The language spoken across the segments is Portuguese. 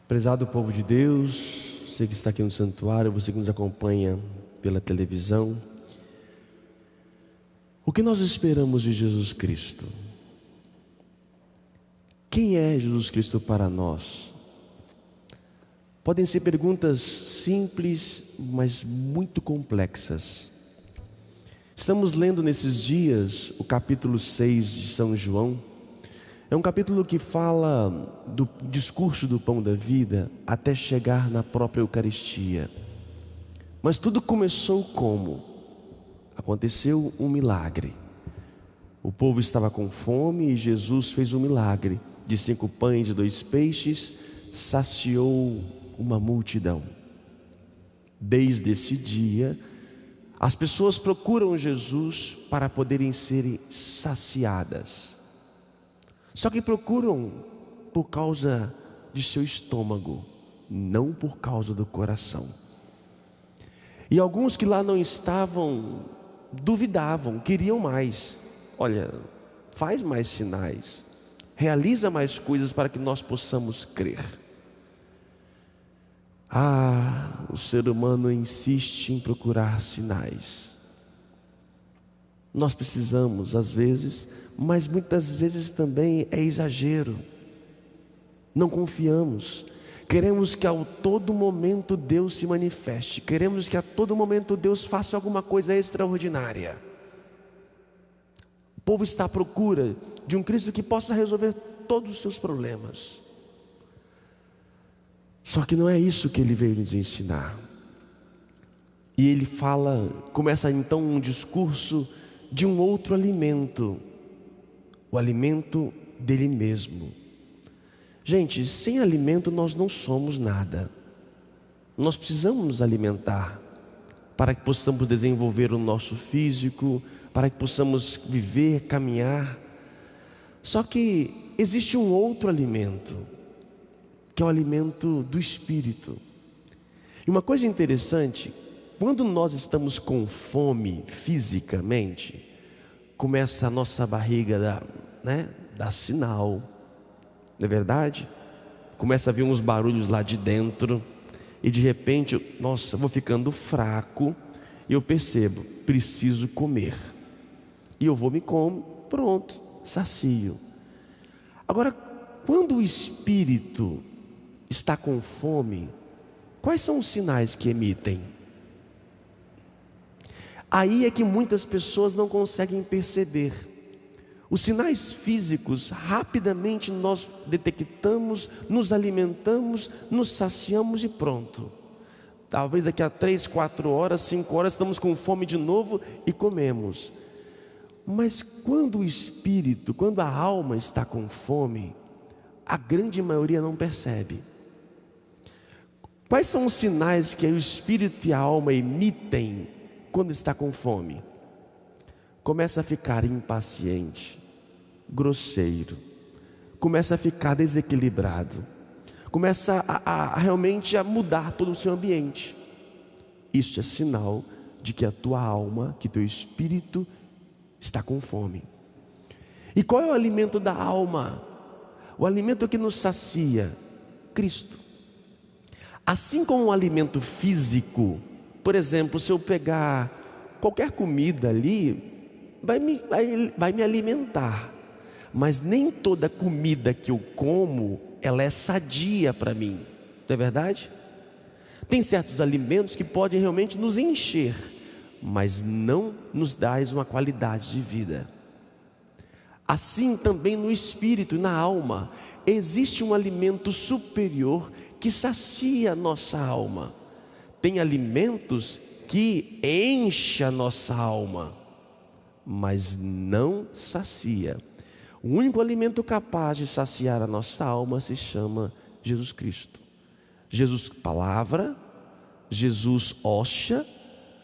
Prezado povo de Deus, você que está aqui no santuário, você que nos acompanha pela televisão, o que nós esperamos de Jesus Cristo? Quem é Jesus Cristo para nós? Podem ser perguntas simples, mas muito complexas. Estamos lendo nesses dias o capítulo 6 de São João. É um capítulo que fala do discurso do pão da vida até chegar na própria Eucaristia. Mas tudo começou como? Aconteceu um milagre. O povo estava com fome e Jesus fez um milagre. De 5 pães e 2 peixes, saciou uma multidão. Desde esse dia, as pessoas procuram Jesus para poderem ser saciadas. Só que procuram por causa de seu estômago, não por causa do coração. E alguns que lá não estavam, duvidavam, queriam mais. Olha, faz mais sinais, realiza mais coisas para que nós possamos crer. O ser humano insiste em procurar sinais. Nós precisamos, às vezes, mas muitas vezes também é exagero. Não confiamos. Queremos que a todo momento Deus se manifeste. Queremos que a todo momento Deus faça alguma coisa extraordinária. O povo está à procura de um Cristo que possa resolver todos os seus problemas. Só que não é isso que ele veio nos ensinar. E ele começa então um discurso de um outro alimento, o alimento dele mesmo. Gente, sem alimento nós não somos nada. Nós precisamos nos alimentar para que possamos desenvolver o nosso físico, para que possamos viver, caminhar. Só que existe um outro alimento, que é o alimento do Espírito. E uma coisa interessante, quando nós estamos com fome fisicamente, começa a nossa barriga dar sinal, não é verdade? Começa a vir uns barulhos lá de dentro, e de repente, nossa, vou ficando fraco, e eu percebo, preciso comer. E eu vou me como, pronto, sacio. Agora, quando o Espírito está com fome, quais são os sinais que emitem? Aí é que muitas pessoas não conseguem perceber. Os sinais físicos, rapidamente nós detectamos, nos alimentamos, nos saciamos e pronto. Talvez daqui a 3, 4 horas, 5 horas, estamos com fome de novo e comemos. Mas quando o espírito, quando a alma está com fome, a grande maioria não percebe. Quais são os sinais que o espírito e a alma emitem quando está com fome? Começa a ficar impaciente, grosseiro, começa a ficar desequilibrado, começa realmente a mudar todo o seu ambiente. Isso é sinal de que a tua alma, que teu espírito está com fome. E qual é o alimento da alma? O alimento que nos sacia, Cristo. Assim como o alimento físico, por exemplo, se eu pegar qualquer comida ali, vai me alimentar, mas nem toda comida que eu como, ela é sadia para mim, não é verdade? Tem certos alimentos que podem realmente nos encher, mas não nos dão uma qualidade de vida. Assim também no espírito e na alma, existe um alimento superior que sacia a nossa alma. Tem alimentos que enchem a nossa alma, mas não sacia. O único alimento capaz de saciar a nossa alma se chama Jesus Cristo. Jesus palavra, Jesus hóstia,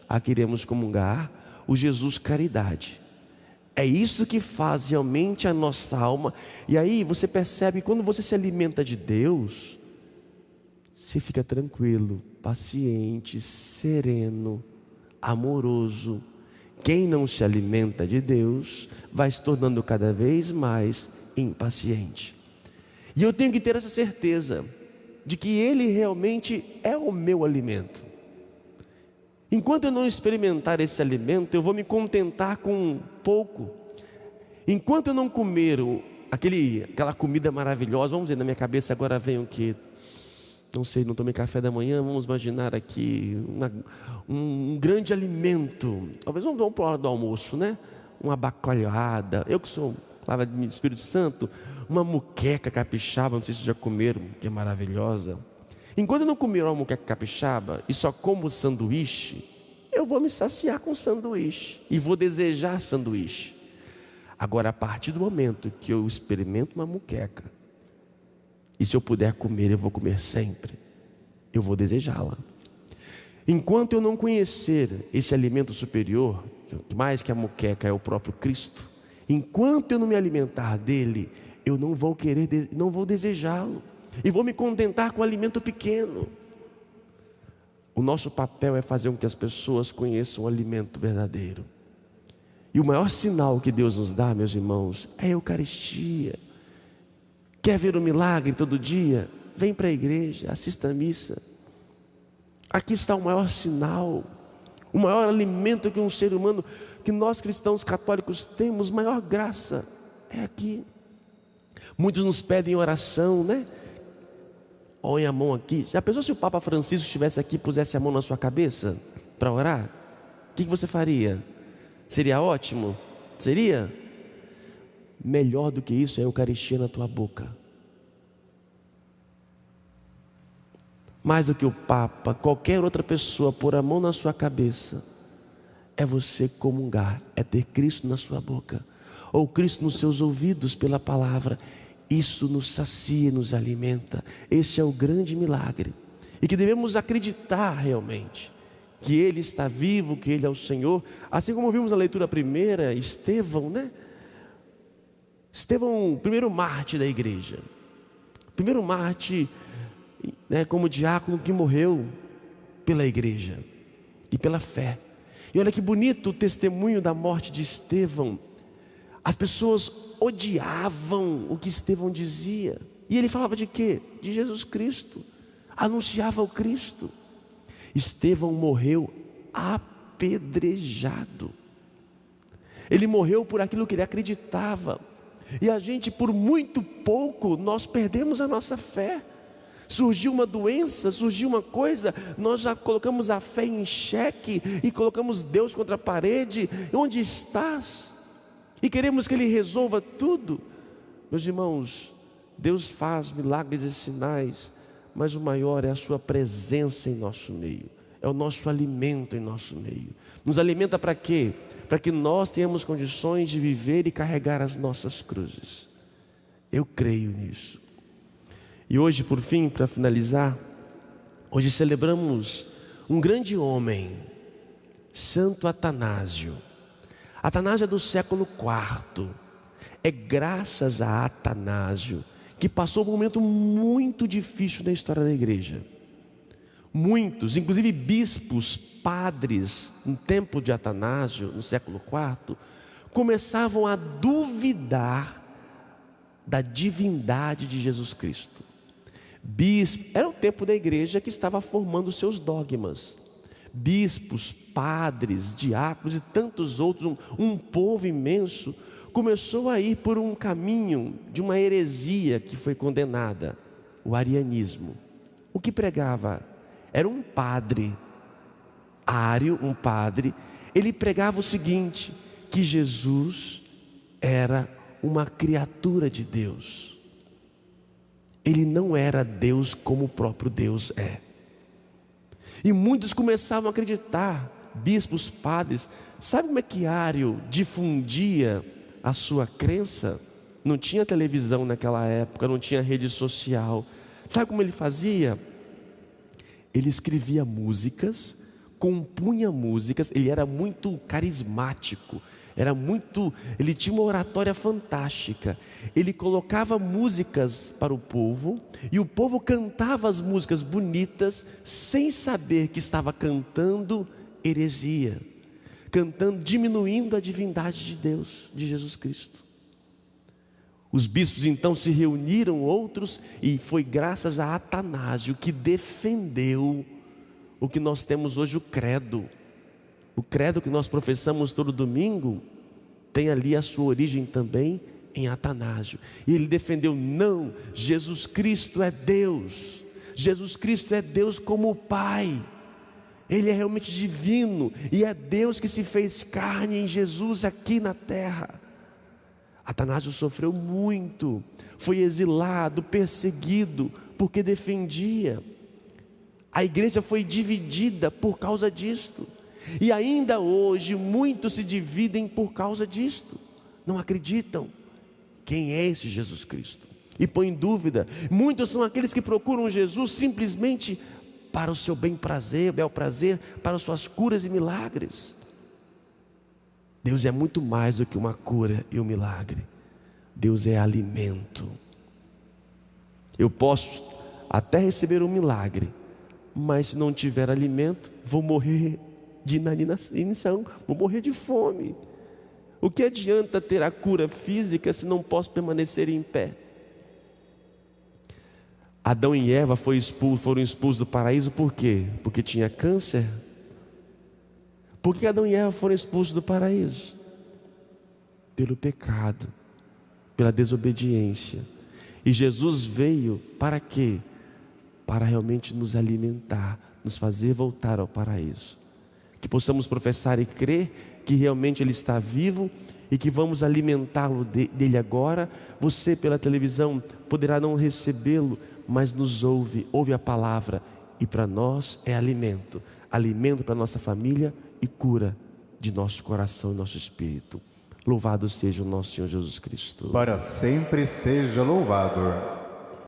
a queremos comungar, o Jesus caridade. É isso que faz realmente a nossa alma. E aí você percebe, quando você se alimenta de Deus, você fica tranquilo, paciente, sereno, amoroso. Quem não se alimenta de Deus vai se tornando cada vez mais impaciente. E eu tenho que ter essa certeza. de que Ele realmente é o meu alimento. Enquanto eu não experimentar esse alimento, eu vou me contentar com pouco. Enquanto eu não comer aquela comida maravilhosa, vamos dizer, na minha cabeça agora vem o que? Não sei, não tomei café da manhã, vamos imaginar aqui um grande alimento. Talvez vamos para a hora do almoço, né? Uma bacalhada. Eu que sou, palavra do Espírito Santo, uma moqueca capixaba, não sei se já comeram, que é maravilhosa. Enquanto eu não comer uma moqueca capixaba e só como sanduíche, eu vou me saciar com sanduíche e vou desejar sanduíche. Agora, a partir do momento que eu experimento uma moqueca, e se eu puder comer, eu vou comer sempre, eu vou desejá-la. Enquanto eu não conhecer esse alimento superior, que mais que a moqueca é o próprio Cristo, enquanto eu não me alimentar dele, eu não vou querer, não vou desejá-lo, e vou me contentar com o alimento pequeno. O nosso papel é fazer com que as pessoas conheçam o alimento verdadeiro. E o maior sinal que Deus nos dá, meus irmãos, é a Eucaristia. Quer ver um milagre todo dia? Vem para a igreja, assista a missa. Aqui está o maior sinal, o maior alimento que um ser humano, que nós cristãos católicos temos, maior graça, é aqui. Muitos nos pedem oração, né? Põe a mão aqui. Já pensou se o Papa Francisco estivesse aqui e pusesse a mão na sua cabeça para orar? O que você faria? Seria ótimo? Seria? Melhor do que isso é a Eucaristia na tua boca. Mais do que o Papa, qualquer outra pessoa pôr a mão na sua cabeça, é você comungar, é ter Cristo na sua boca, ou Cristo nos seus ouvidos pela palavra. Isso nos sacia, nos alimenta. Este é o grande milagre, e que devemos acreditar realmente, que Ele está vivo, que Ele é o Senhor. Assim como vimos na leitura primeira, Estevão, né? Estevão, o primeiro mártir da igreja, primeiro mártir, né, como diácono que morreu pela igreja e pela fé. E olha que bonito o testemunho da morte de Estevão. As pessoas odiavam o que Estevão dizia, e ele falava de quê? De Jesus Cristo, anunciava o Cristo. Estevão morreu apedrejado. Ele morreu por aquilo que ele acreditava. E a gente, por muito pouco, nós perdemos a nossa fé. Surgiu uma doença, surgiu uma coisa, nós já colocamos a fé em xeque e colocamos Deus contra a parede. Onde estás? E queremos que Ele resolva tudo. Meus irmãos, Deus faz milagres e sinais, mas o maior é a sua presença em nosso meio, é o nosso alimento em nosso meio. Nos alimenta para quê? Para que nós tenhamos condições de viver e carregar as nossas cruzes. Eu creio nisso. E hoje, por fim, para finalizar, hoje celebramos um grande homem, Santo Atanásio. Atanásio é do século IV. É graças a Atanásio que passou um momento muito difícil na história da igreja. Muitos, inclusive bispos, padres, no tempo de Atanásio, no século IV, começavam a duvidar da divindade de Jesus Cristo. Era o tempo da igreja que estava formando seus dogmas. Bispos, padres, diáconos e tantos outros, um povo imenso, começou a ir por um caminho de uma heresia que foi condenada, o arianismo. O que pregava? Era um padre, Ário, um padre. Ele pregava o seguinte, que Jesus era uma criatura de Deus. Ele não era Deus como o próprio Deus é. E muitos começavam a acreditar, bispos, padres. Sabe como é que Ário difundia a sua crença? Não tinha televisão naquela época, não tinha rede social. Sabe como ele fazia? Ele escrevia músicas, compunha músicas. Ele era muito carismático, ele tinha uma oratória fantástica. Ele colocava músicas para o povo, e o povo cantava as músicas bonitas, sem saber que estava cantando heresia, diminuindo a divindade de Deus, de Jesus Cristo. Os bispos então se reuniram, outros, e foi graças a Atanásio que defendeu o que nós temos hoje, o credo. O credo que nós professamos todo domingo tem ali a sua origem também em Atanásio. E ele defendeu: não, Jesus Cristo é Deus. Jesus Cristo é Deus como o Pai. Ele é realmente divino e é Deus que se fez carne em Jesus aqui na terra. Atanásio sofreu muito, foi exilado, perseguido, porque defendia. A igreja foi dividida por causa disto. E ainda hoje muitos se dividem por causa disto. Não acreditam quem é esse Jesus Cristo e põem em dúvida. Muitos são aqueles que procuram Jesus simplesmente para o seu bel prazer, para as suas curas e milagres. Deus é muito mais do que uma cura e um milagre. Deus é alimento. Eu posso até receber um milagre, mas se não tiver alimento, vou morrer de inanição, vou morrer de fome. O que adianta ter a cura física se não posso permanecer em pé? Adão e Eva foram expulsos do paraíso por quê? Porque tinha câncer? Por que Adão e Eva foram expulsos do paraíso? Pelo pecado, pela desobediência. E Jesus veio para quê? Para realmente nos alimentar, nos fazer voltar ao paraíso. Que possamos professar e crer que realmente Ele está vivo e que vamos alimentá-lo dele agora. Você pela televisão poderá não recebê-lo, mas nos ouve a palavra, e para nós é alimento para nossa família e cura de nosso coração e nosso espírito. Louvado seja o nosso Senhor Jesus Cristo. Para sempre seja louvado.